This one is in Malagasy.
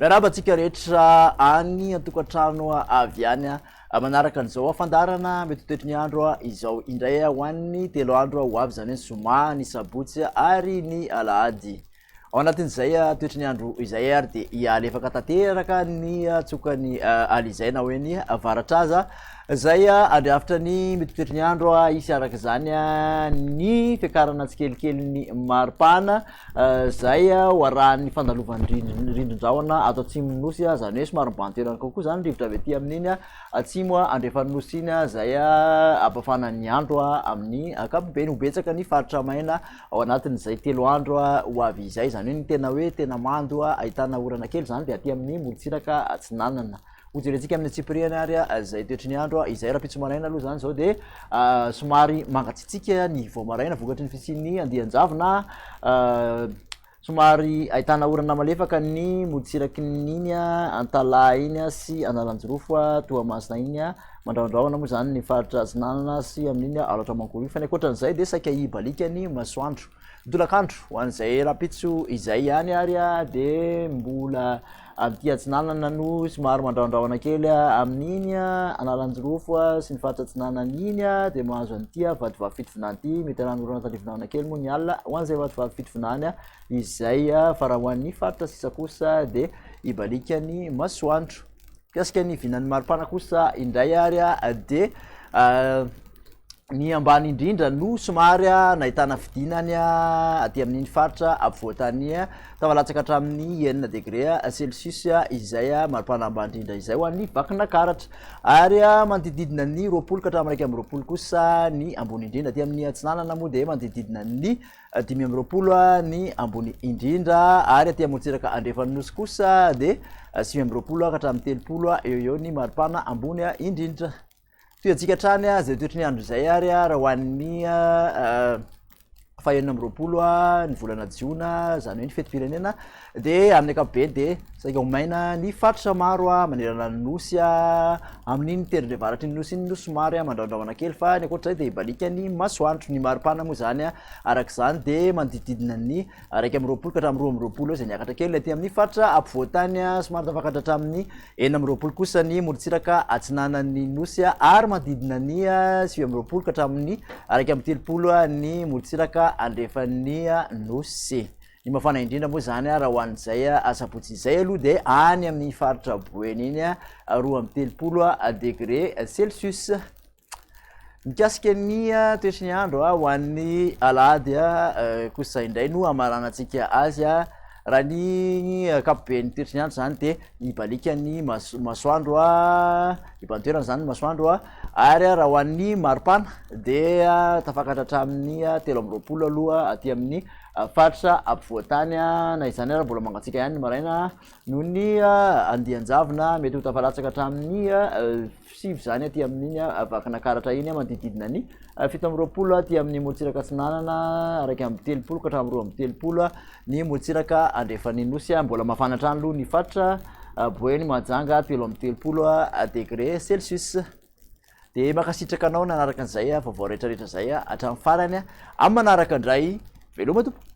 Miarabantsika rehetra any antokatrano avy any manaraka an'izao afandarana mety toetry ny andro izao indray ho an'ny 3 andro ho avy zany zoma, ny sabotsy ary ny alahady. Ao anatin'izay toetry ny andro izay ary de alefaka tanteraka ny tsokany alizay na hoe ny avaratraza zay andriafitra ny mety toetry ny andro isy araka zany ny fiakarana tsikelikely ny maripana zay hoarahan'ny fandalovan'ny rindrin-drahona ato atsimo nosy zany hoe somary mibantoerana kokoa zany rivotra avy aty amin'iny atsimo andrefan'ny nosy iny zay ampafana ny andro amin'ny ankapobeny ho betsaka ny faritra maina ao anatin'izay 3 andro ho avy izay zany hoe ny tena hoe tena mando ahitana orana kely zany de aty amin'ny morotsiraka atsinanana. Ujerentsika amin'ny tsipiriana ary zay toetry ny andro izay rapitso maraina aloha zany zao de somary mangatsitsika ny vao maraina vokatry ny fisian'ny andianjavona somary ahitana orana malefaka ny morotsiraky n'iny antalahy iny sy analanjorofo Toamasina iny mandraondraona moa zany ny faritra Atsinanana sy amin'iny alatra Mankoroy fa ny ankoatran'izay de saika ibalika ny masoandro dolakandro ho an'izay rapitso izay ihany ary de mbola amty Atsinanana no somary mandraondraona kely amin'iny analanjorofo sy ny faritra Atsinanana iny de mahazo an'ity vadivavy fitovinany ity mety ranorana talivinana kely moa ny alina ho an'izay vadivavy fitovinany izay fara ho an'ny faritra sisa kosa de ibalika ny masoandro. Piasika ny vinan'ny maripana kosa indray ary de ny ambany indrindra no somary nahitana fidinany aty amin'iny faritra ampovoatany tafalatsaka hatramin'ny 9 degré Celsius izay maripana ambany indrindra izay ho an'ny Vakinankaratra ary manodididina ny 20 ka hatramin'ny 120 kosa ny ambony indrindra aty amin'ny Atsinanana moa de manodididina ny 520 ny ambony indrindra ary aty amoritsiraka andrefan'ny nosy kosa de 520 ka hatramin'ny 30 eo ny maripana ambony indrindra. Toetsika trany zay toetry ny andro zay ary raha ho an'ny fahaenina amby roapolo ny volana jiona zany hoe ny feti-pirenena de amin'ny ankapobeny de saika ho maina ny faritra maro manerana ny nosy amin'iny tery varatry ny nosy iny no somary mandraondraona kely fa ny ankoatr'izay de ibalika ny masoandro. Ny maripana moa zany arak'izany de manodididina ny 120 ka hatramin'ny 20 zay niakatra kely aty amin'ny faritra ampovoatany somary tafakatra hatramin'ny 920 kosa ny morotsiraka Atsinanan'ny nosy ary manodidina ny 520 ka hatramin'ny 130 ny morotsiraka andrefan'ny nosy. Ny mafana indrindra moa zany raha ho an'izay sabotsy izay aloha de any amin'ny faritra Boeny iny 230 degré Celsius. Mikasika ny toetry ny andro ho an'ny alahady kosa indray no amaranantsika azy raha ny ankapobeny toetry ny andro zany de ibalika ny masoandro ibantoerana zany masoandro ary raha ho an'ny maripana de tafakatra hatramin'ny 320 aloha aty amin'ny faritra ampovoatany na izany raha mbola mangatsika ihany ny maraina noho ny andianjavona mety ho tafalatsaka hatramin'ny 7 zany aty amin'iny Vakinankaratra iny manodididina ny 720 aty amin'ny morotsiraka Atsinanana 130 ka hatramin'ny 230 ny morotsiraka andrefan'ny nosy mbola mafana hatrany aloha ny faritra Boeny majanga 330 degré Celsius. De makasitraka anao nanaraka an'izay vaovao rehetrarehetra zay hatramin'ny farany amin'ny manaraka indray veloma tompoko.